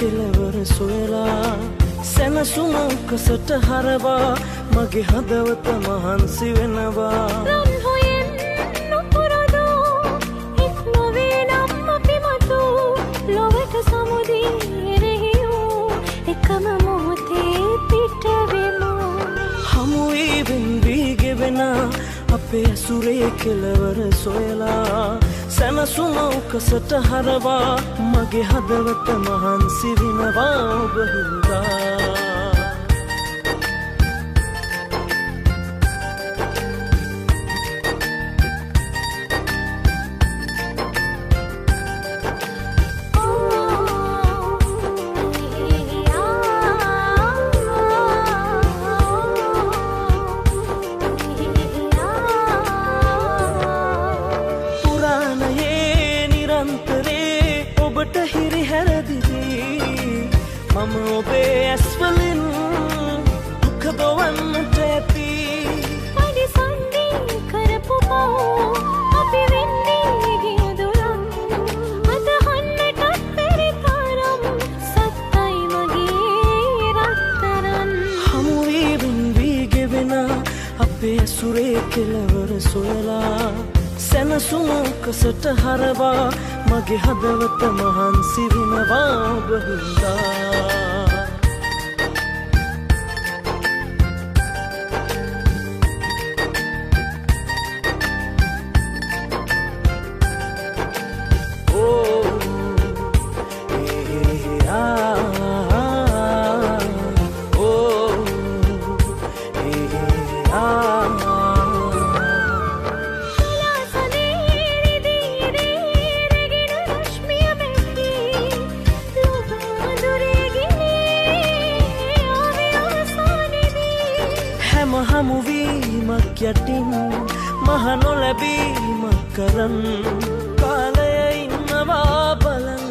කෙලවර සොයලා සැනසුම උකසට හරවා මගේ හදවත මහන්සි වෙනවා රන් හොයෙන් නොපුරදෝ එක් නොවේ නම් අපි මතු ලොවට සමුදී එරෙහිවූ එකම මොහොතේ පිට වෙමු හමු වී වෙන්වී ගෙවෙන අපේ ඇසුරේ කෙලවර සොයලා සැනසුම උකසට හරවා මගේ හදවත මහන්සි වෙනවා ඔබ හින්දා ඔබට හිරි හැරදිදී මම ඔබේ ඇස්වලින් දුක බවන්නට ඇති පරිසන්දී කරපු පව් අපි වෙන්නේ ගියදුරන් අදහන්නටත් බැරි තරම් සත්තයි මගේ රත්තරන් හමු වී වෙන්වී ගෙවෙන අපේ ඇසුරේ කෙලවර සොයලා සැනසුම උකසට හරවා මගේ හදවත මහන්සි වෙනවා ඔබ හින්දා හමුවීමක් යටින් මහ නොලැබීමක් කරන් කාලය ඉන්නවා බලන්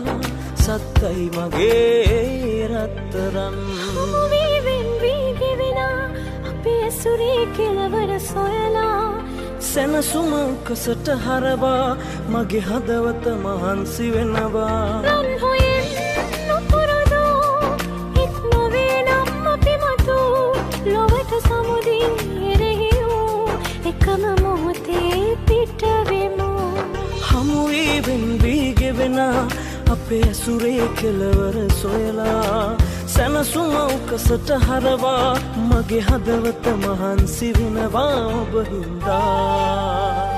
සත්තයි මගේ රත්තරන් හමුවී වෙන්වී ගෙවෙන අපේ ඇසුරේ කෙලවර සොයලා සැනසුම උකසට හරවා මගේ හදවත මහන්සි වෙනවා රන් හොයෙන් නොපුරදෝ එක් නොවේ නම් අපි මතු ලොවට සමුදී එරෙහිවූ එකම මොහොතේ පිට වෙමු හමු වී වෙන්වී ගෙවෙන අපේ ඇසුරේ කෙලවර සොයලා සැනසුම උකසට හරවා මගේ හදවත මහන්සි වෙනවා ඔබ හින්දා